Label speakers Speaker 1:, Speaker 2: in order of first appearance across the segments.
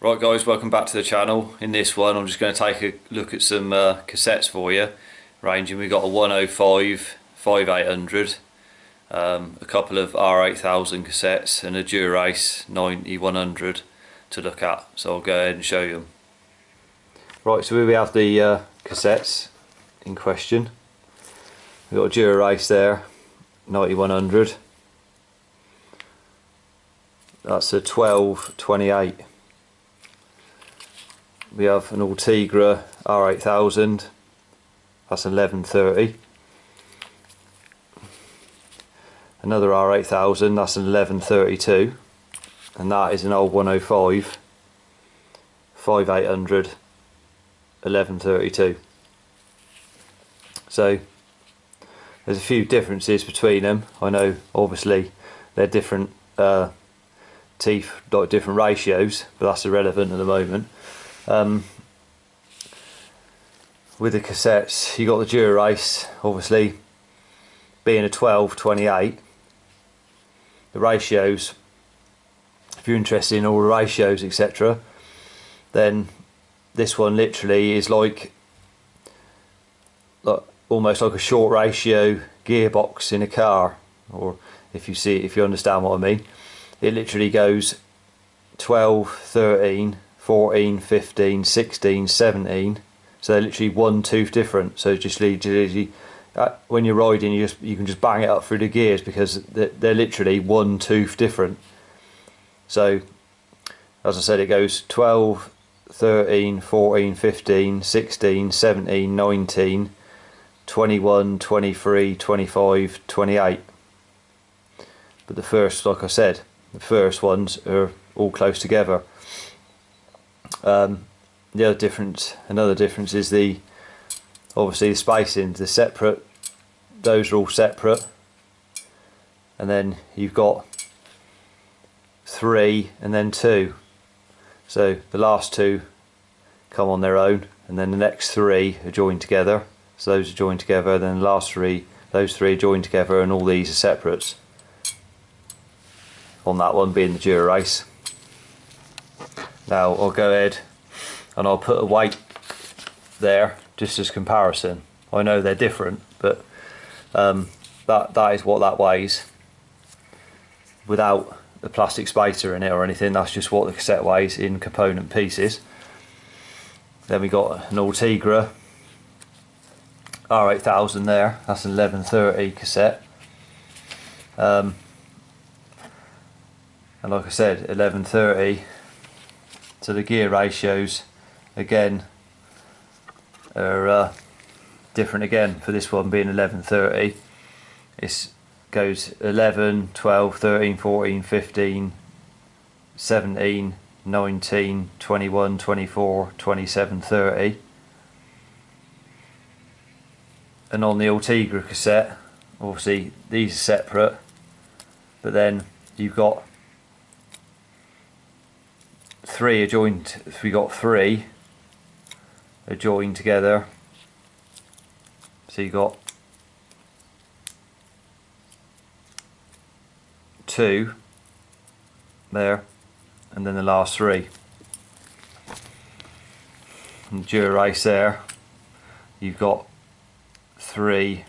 Speaker 1: Right guys, welcome back to the channel. In this one I'm just going to take a look at some cassettes for you, ranging. We've got a 105 5800, a couple of R8000 cassettes and a Dura R9100 to look at, so I'll go ahead and show you them. Right, so here we have the cassettes in question. We've got a Dura there, 9100, that's a 1228. We have an Ultegra R8000, that's 1130. Another R8000, that's an 1132, and that is an old 105 5800 1132. So there's a few differences between them. I know obviously they're different teeth, like different ratios, but that's irrelevant at the moment. With the cassettes, you got the Dura obviously being a 1228. The ratios, if you're interested in all the ratios etc, then this one literally is like almost like a short ratio gearbox in a car, or if you understand what I mean. It literally goes 12, 13, 14, 15, 16, 17, so they're literally one tooth different. So just literally when you're riding, you can just bang it up through the gears because they're literally one tooth different. So as I said, it goes 12, 13, 14, 15, 16, 17, 19, 21, 23, 25, 28. But the first, like I said, the first ones are all close together. Another difference is obviously the spacing. They're separate. Those are all separate, and then you've got 3 and then 2. So the last 2 come on their own, and then the next 3 are joined together. So those are joined together. Then the last 3, those 3 are joined together, and all these are separates. On that one being the Dura. Now I'll go ahead and I'll put a weight there just as comparison. I know they're different, but that is what that weighs without the plastic spacer in it or anything. That's just what the cassette weighs in component pieces. Then we got an Ultegra R8000 there, that's an 1130 cassette. And like I said, 1130. So the gear ratios again are different again. For this one being 1130, it goes 11, 12, 13, 14, 15, 17, 19, 21, 24, 27, 30. And on the Ultegra cassette, obviously these are separate, but then you've got 3 are joined. We got 3 are joined together. So you got 2 there, and then the last 3. And Dura there, you've got 3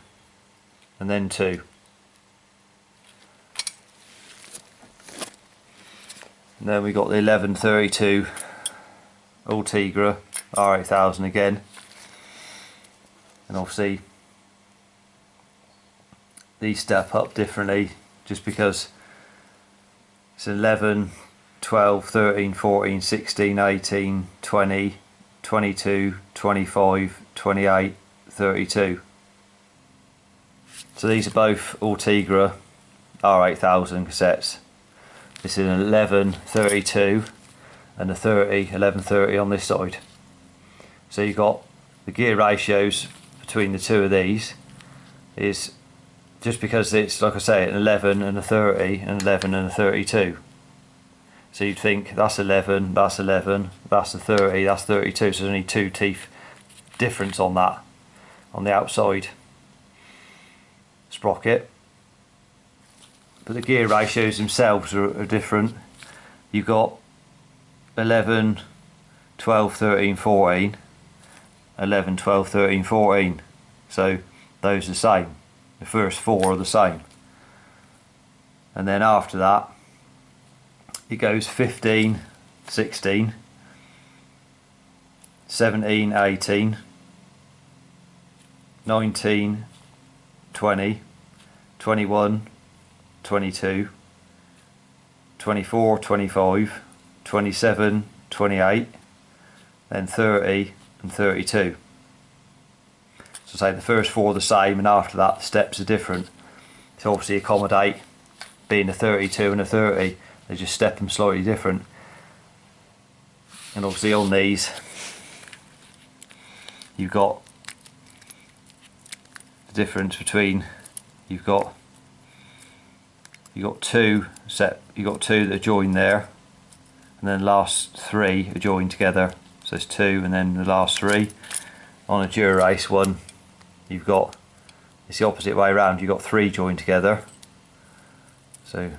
Speaker 1: and then 2. And then we got the 1132 Ultegra R8000 again, and obviously these step up differently just because it's 11, 12, 13, 14, 16, 18, 20, 22, 25, 28, 32. So these are both Ultegra R8000 cassettes. This is an 1132 and a 1130 on this side. So you've got the gear ratios between the two of these is just because it's, like I say, an 11 and a 30 and 11 and a 32. So you'd think that's 11, that's 11, that's a 30, that's 32. So there's only 2 teeth difference on that, on the outside sprocket. But the gear ratios themselves are different. You've got 11, 12, 13, 14, 11, 12, 13, 14. So those are the same. The first four are the same. And then after that it goes 15, 16, 17, 18, 19, 20, 21, 22, 24, 25, 27, 28, then 30 and 32. So say the first four are the same, and after that the steps are different to obviously accommodate being a 32 and a 30. They just step them slightly different. And obviously on these you've got the difference between you've got two that are joined there, and then the last three are joined together. So it's two and then the last three. On a Dura Race one you've got, it's the opposite way around, you've got three joined together. So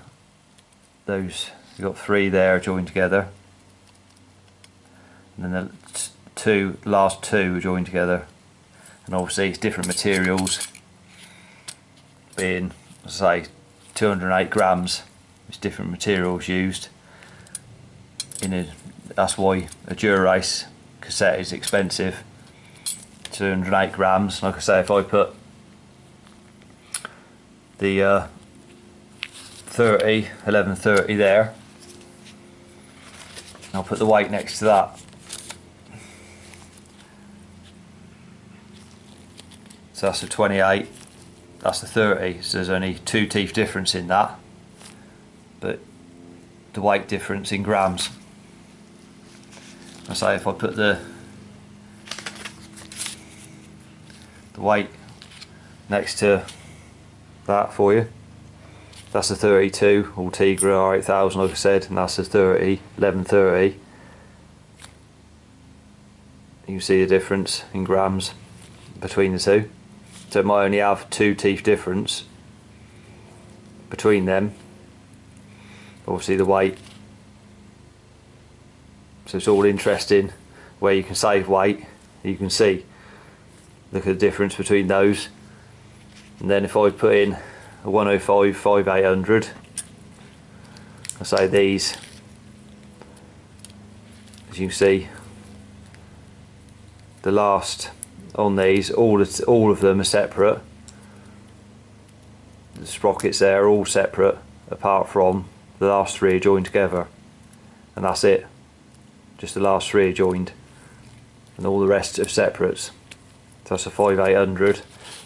Speaker 1: those, you've got three there joined together, and then the last two are joined together. And obviously it's different materials, being, say, 208 grams, it's different materials used that's why a Dura Race cassette is expensive. 208 grams. Like I say, if I put the 1130 there, I'll put the weight next to that. So that's the 28, that's the 30, so there's only 2 teeth difference in that, but the weight difference in grams. I say if I put the weight next to that for you, that's the 32 Ultegra R8000, like I said, and that's the 1130. You can see the difference in grams between the two. So it might only have 2 teeth difference between them. Obviously the weight. So it's all interesting where you can save weight. You can see, look at the difference between those. And then if I put in a 105 5800, I say these, as you can see, the last on these, all of them are separate. The sprockets there are all separate, apart from the last 3 are joined together, and that's it. Just the last 3 are joined, and all the rest are separates. So that's a 5800,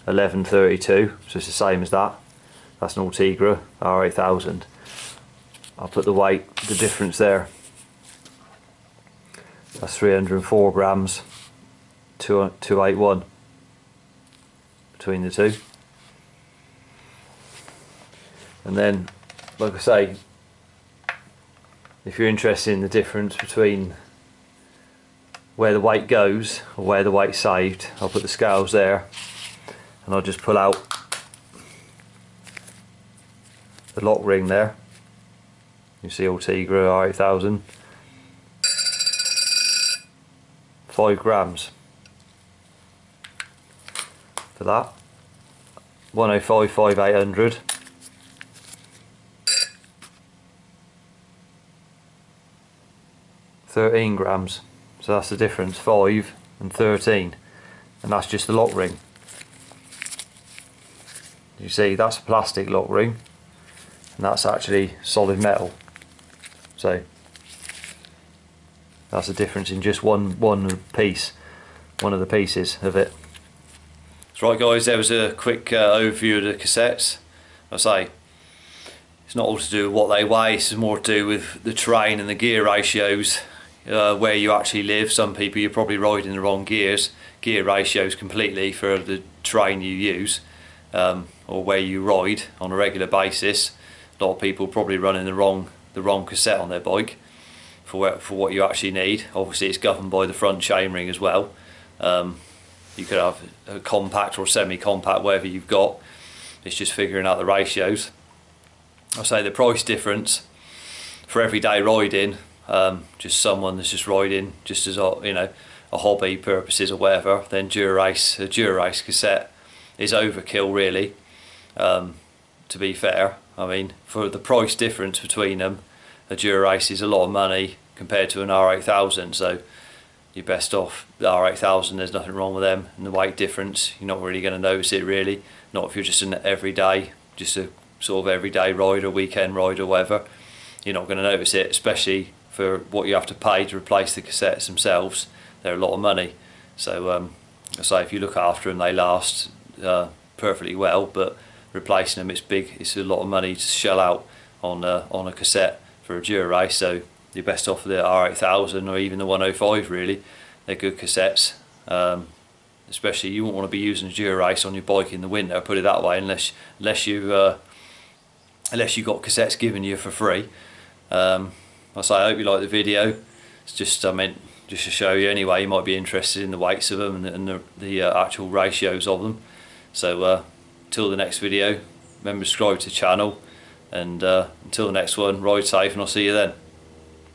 Speaker 1: 1132, so it's the same as that. That's an Ultegra R8000. I'll put the weight, the difference there. That's 304 grams, 281 between the two. And then, like I say, if you're interested in the difference between where the weight goes or where the weight's saved, I'll put the scales there, and I'll just pull out the lock ring there. You see Ultegra R8000, 5 grams for that. 105 5800, 13 grams. So that's the difference, 5 and 13, and that's just the lock ring. You see, that's a plastic lock ring, and that's actually solid metal. So that's the difference in just one piece, one of the pieces of it. So right guys, there was a quick overview of the cassettes. I say, it's not all to do with what they weigh, it's more to do with the terrain and the gear ratios, where you actually live. Some people, you're probably riding the wrong gear ratios completely for the terrain you use, or where you ride on a regular basis. A lot of people probably running the wrong cassette on their bike for what you actually need. Obviously it's governed by the front chainring as well. You could have a compact or semi-compact, whatever you've got. It's just figuring out the ratios. I say the price difference for everyday riding, just someone that's just riding just as a, you know, a hobby purposes or whatever, then a Dura Race cassette is overkill really. To be fair, I mean, for the price difference between them, a Dura Race is a lot of money compared to an R8000, so you're best off the R8000. There's nothing wrong with them, and the weight difference, you're not really going to notice it really, not if you're just an everyday, just a sort of everyday rider, weekend rider, whatever. You're not going to notice it, especially for what you have to pay to replace the cassettes themselves. They're a lot of money, so I say if you look after them, they last perfectly well, but replacing them, it's a lot of money to shell out on a cassette for a Dura Race. So you're best off the R8000 or even the 105 really. They're good cassettes, especially you won't want to be using a Dura Race on your bike in the winter, put it that way, unless you got cassettes given you for free. I say I hope you like the video. It's just, I meant just to show you anyway, you might be interested in the weights of them and the actual ratios of them. So till the next video, remember to subscribe to the channel, and until the next one, ride safe and I'll see you then.